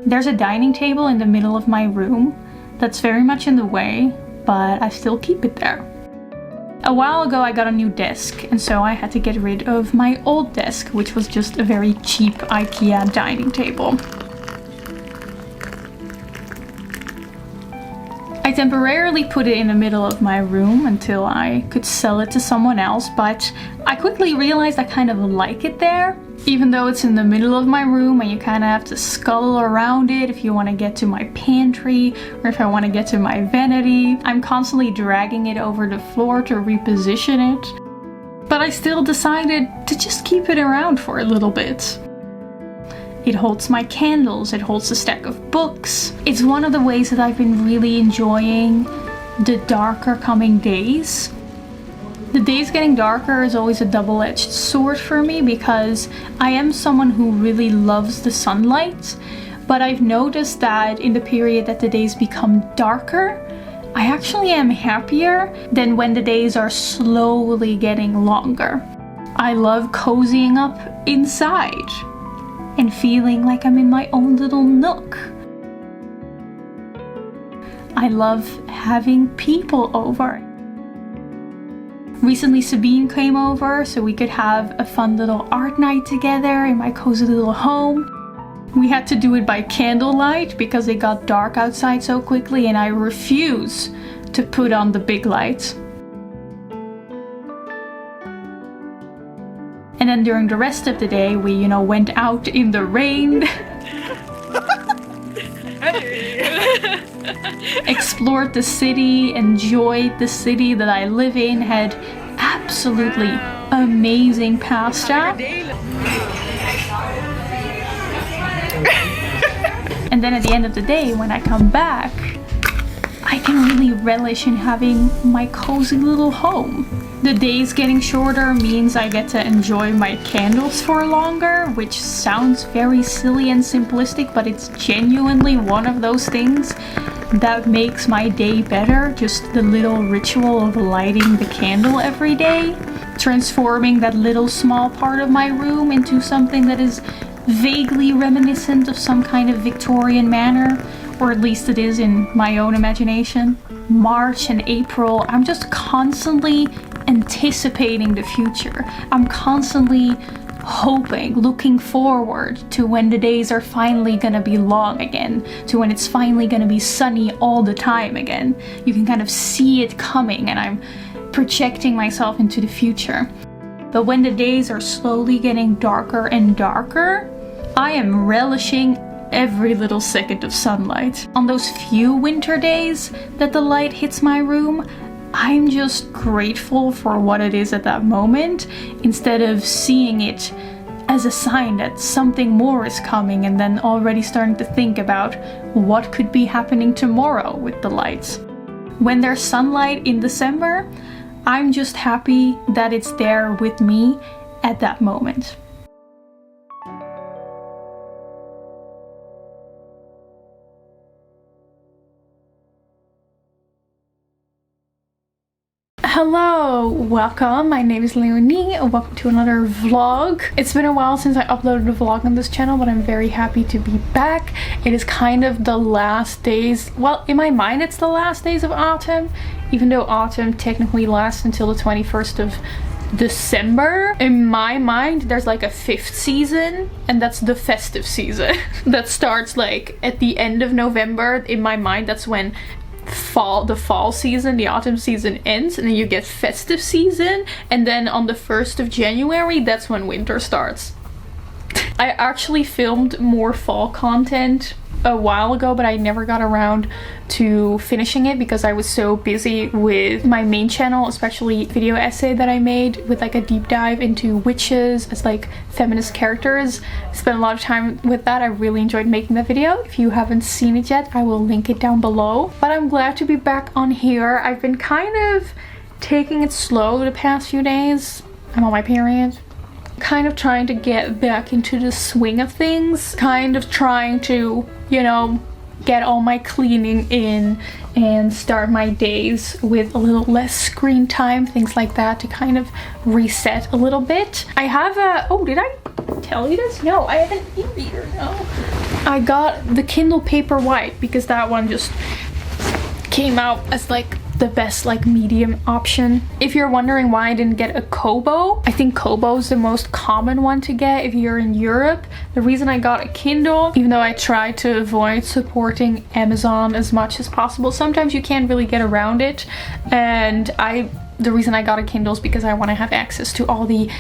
There's a dining table in the middle of my room that's very much in the way, but I still keep it there. A while ago I got a new desk, and so I had to get rid of my old desk, which was just a very cheap IKEA dining table. I temporarily put it in the middle of my room until I could sell it to someone else, but I quickly realized I kind of like it there. Even though it's in the middle of my room and you kind of have to scuttle around it if you want to get to my pantry or if I want to get to my vanity. I'm constantly dragging it over the floor to reposition it. But I still decided to just keep it around for a little bit. It holds my candles, it holds a stack of books. It's one of the ways that I've been really enjoying the darker coming days. The days getting darker is always a double-edged sword for me because I am someone who really loves the sunlight, but I've noticed that in the period that the days become darker, I actually am happier than when the days are slowly getting longer. I love cozying up inside and feeling like I'm in my own little nook. I love having people over. Recently Sabine came over so we could have a fun little art night together in my cozy little home. We had to do it by candlelight because it got dark outside so quickly and I refuse to put on the big lights. And then during the rest of the day we, went out in the rain. Explored the city, enjoyed the city that I live in, had absolutely amazing pasta. And then at the end of the day, when I come back, I can really relish in having my cozy little home. The days getting shorter means I get to enjoy my candles for longer, which sounds very silly and simplistic, but it's genuinely one of those things that makes my day better. Just the little ritual of lighting the candle every day, transforming that little small part of my room into something that is vaguely reminiscent of some kind of Victorian manor, or at least it is in my own imagination. March and April, I'm just constantly anticipating the future. I'm constantly hoping, looking forward to when the days are finally gonna be long again, to when it's finally gonna be sunny all the time again. You can kind of see it coming and I'm projecting myself into the future. But when the days are slowly getting darker and darker, I am relishing every little second of sunlight. On those few winter days that the light hits my room, I'm just grateful for what it is at that moment, instead of seeing it as a sign that something more is coming and then already starting to think about what could be happening tomorrow with the lights. When there's sunlight in December, I'm just happy that it's there with me at that moment. Hello, welcome. My name is Leonie and welcome to another vlog. It's been a while since I uploaded a vlog on this channel, but I'm very happy to be back. It is kind of the last days, well, in my mind it's the last days of autumn, even though autumn technically lasts until the 21st of December. In my mind there's like a fifth season, and that's the festive season that starts like at the end of November. In my mind that's when the fall season, the autumn season ends, and then you get festive season, and then on the 1st of January that's when winter starts. I actually filmed more fall content a while ago, but I never got around to finishing it because I was so busy with my main channel, especially video essay that I made with like a deep dive into witches as like feminist characters. I spent a lot of time with that. I really enjoyed making that video. If you haven't seen it yet, I will link it down below. But I'm glad to be back on here. I've been kind of taking it slow the past few days. I'm on my period. Kind of trying to get back into the swing of things, kind of trying to, get all my cleaning in and start my days with a little less screen time, things like that, to kind of reset a little bit. I have a, oh, did I tell you this? No, I have an e-reader now. I got the Kindle Paperwhite because that one just came out as like the best like medium option. If you're wondering why I didn't get a Kobo, I think Kobo is the most common one to get if you're in Europe. The reason I got a Kindle, even though I try to avoid supporting Amazon as much as possible, sometimes you can't really get around it, and the reason I got a Kindle is because I want to have access to all the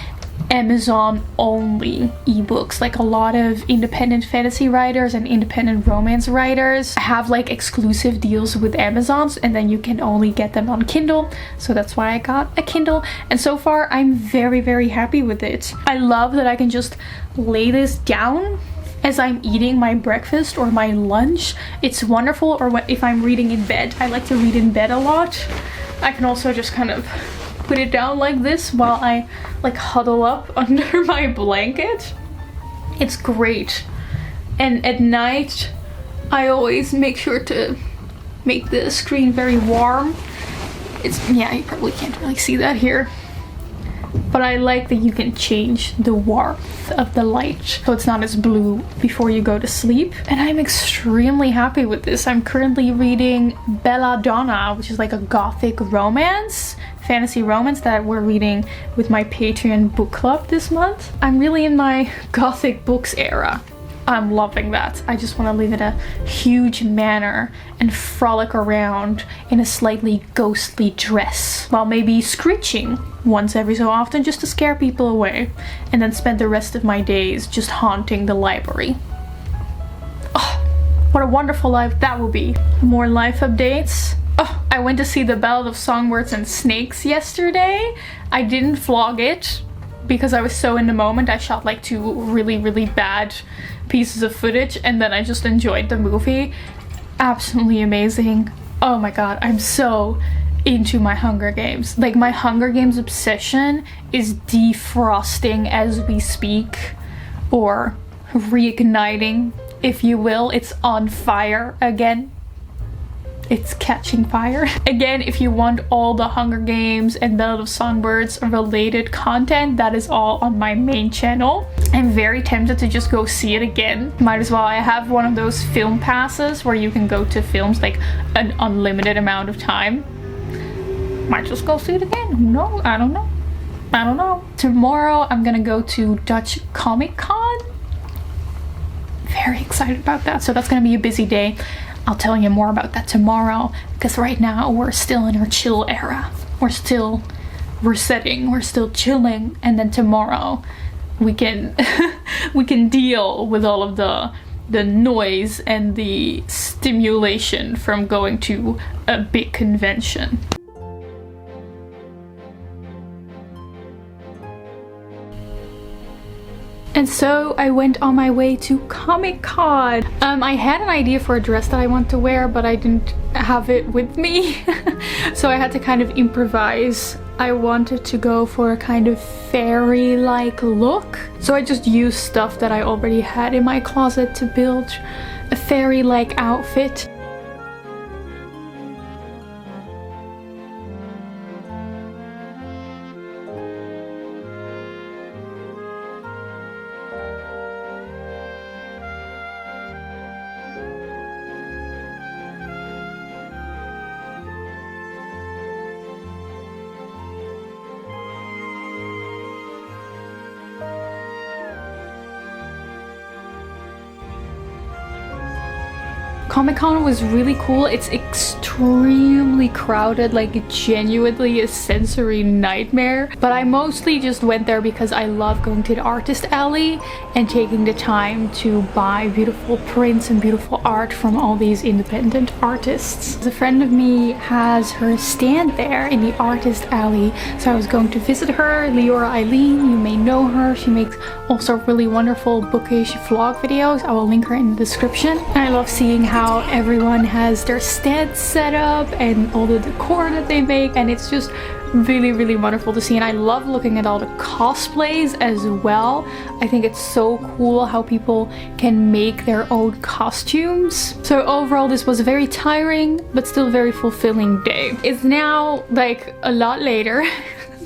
Amazon only ebooks. Like a lot of independent fantasy writers and independent romance writers have like exclusive deals with Amazon's, and then you can only get them on Kindle. So that's why I got a Kindle, and so far I'm very happy with it. I love that I can just lay this down as I'm eating my breakfast or my lunch. It's wonderful. Or if I'm reading in bed, I like to read in bed a lot. I can also just kind of put it down like this while I like huddle up under my blanket. It's great. And at night I always make sure to make the screen very warm. Yeah, you probably can't really see that here, but I like that you can change the warmth of the light so it's not as blue before you go to sleep. And I'm extremely happy with this. I'm currently reading Belladonna, which is like a gothic romance, fantasy romance that we're reading with my Patreon book club this month. I'm really in my gothic books era. I'm loving that. I just want to live in a huge manor and frolic around in a slightly ghostly dress while maybe screeching once every so often just to scare people away, and then spend the rest of my days just haunting the library. Oh, what a wonderful life that will be. More life updates. Oh, I went to see The Ballad of Songbirds and Snakes yesterday. I didn't vlog it because I was so in the moment. I shot like 2 really bad pieces of footage, and then I just enjoyed the movie. Absolutely amazing. Oh my god, I'm so into my Hunger Games. Like, my Hunger Games obsession is defrosting as we speak, or reigniting, if you will. It's on fire again. It's catching fire. Again, if you want all the Hunger Games and Ballad of Songbirds related content, that is all on my main channel. I'm very tempted to just go see it again. Might as well. I have one of those film passes where you can go to films like an unlimited amount of time. Might just go see it again. No, I don't know. I don't know. Tomorrow I'm gonna go to Dutch Comic Con. Very excited about that. So that's gonna be a busy day. I'll tell you more about that tomorrow, because right now we're still in our chill era. We're still resetting, we're still chilling, and then tomorrow we can we can deal with all of the noise and the stimulation from going to a big convention. And so I went on my way to Comic-Con. I had an idea for a dress that I want to wear, but I didn't have it with me. So I had to kind of improvise. I wanted to go for a kind of fairy-like look. So I just used stuff that I already had in my closet to build a fairy-like outfit. Comic-Con was really cool. It's extremely crowded, like genuinely a sensory nightmare. But I mostly just went there because I love going to the artist alley and taking the time to buy beautiful prints and beautiful art from all these independent artists. A friend of me has her stand there in the artist alley, so I was going to visit her. Leora Eileen, you may know her. She makes also really wonderful bookish vlog videos. I will link her in the description. I love seeing how everyone has their stand set up and all the decor that they make, and it's just really wonderful to see. And I love looking at all the cosplays as well. I think it's so cool how people can make their own costumes. So overall this was a very tiring but still very fulfilling day. It's now like a lot later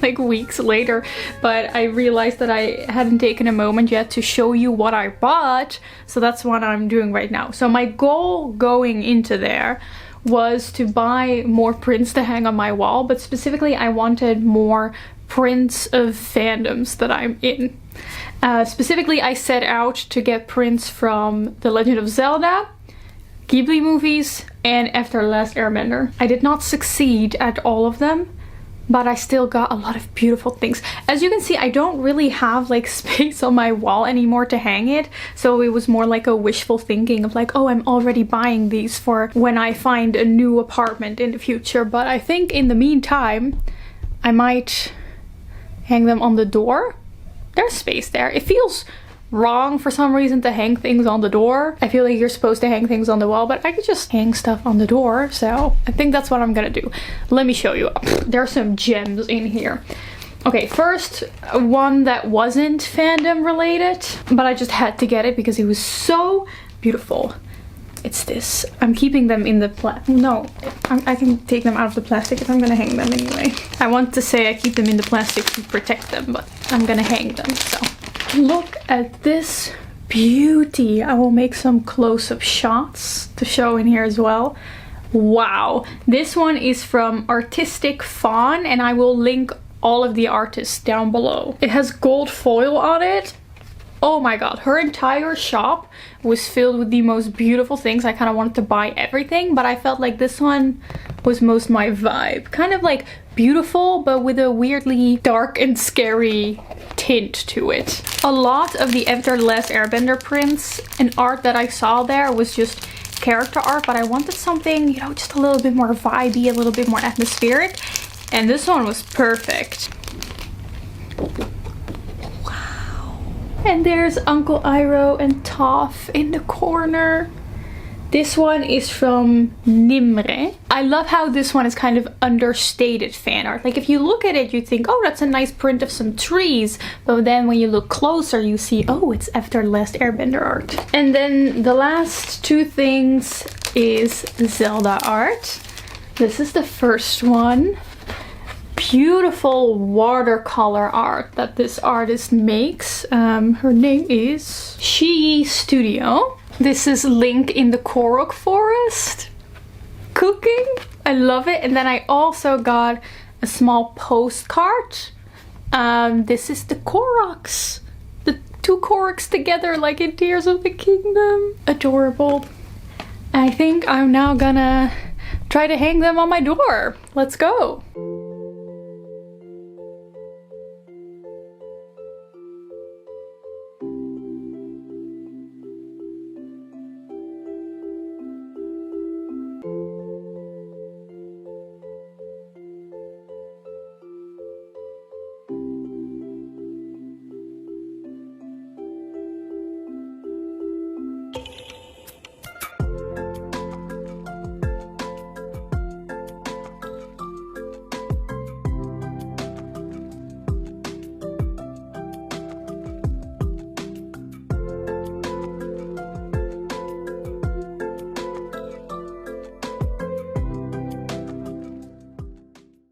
like weeks later, but I realized that I hadn't taken a moment yet to show you what I bought, so that's what I'm doing right now. So my goal going into there was to buy more prints to hang on my wall, but specifically I wanted more prints of fandoms that I'm in. Specifically, I set out to get prints from The Legend of Zelda, Ghibli movies, and After the Last Airbender. I did not succeed at all of them, but I still got a lot of beautiful things. As you can see, I don't really have like space on my wall anymore to hang it, so it was more like a wishful thinking of like, oh, I'm already buying these for when I find a new apartment in the future. But I think in the meantime, I might hang them on the door. There's space there. It feels wrong for some reason to hang things on the door. I feel like you're supposed to hang things on the wall, but I could just hang stuff on the door. So I think that's what I'm gonna do. Let me show you. There's some gems in here. Okay, first one that wasn't fandom related, but I just had to get it because it was so beautiful. It's this. I'm keeping them in the no, I can take them out of the plastic if I'm gonna hang them anyway. I want to say I keep them in the plastic to protect them, but I'm gonna hang them, so. Look at this beauty. I will make some close-up shots to show in here as well. Wow. This one is from Artistic Fawn, and I will link all of the artists down below. It has gold foil on it. Oh my god, her entire shop was filled with the most beautiful things. I kind of wanted to buy everything, but I felt like this one was most my vibe. Kind of like beautiful, but with a weirdly dark and scary tint to it. A lot of the After the Last Airbender prints and art that I saw there was just character art, but I wanted something, you know, just a little bit more vibey, a little bit more atmospheric, and this one was perfect. And there's Uncle Iroh and Toph in the corner. This one is from Nimre. I love how this one is kind of understated fan art. Like if you look at it, you think, oh, that's a nice print of some trees. But then when you look closer, you see, oh, it's After the Last Airbender art. And then the last two things is Zelda art. This is the first one. Beautiful watercolor art that this artist makes. Her name is Shi Studio. This is Link in the Korok Forest cooking. I love it. And then I also got a small postcard. This is the Koroks. The two Koroks together like in Tears of the Kingdom. Adorable. I think I'm now gonna try to hang them on my door. Let's go.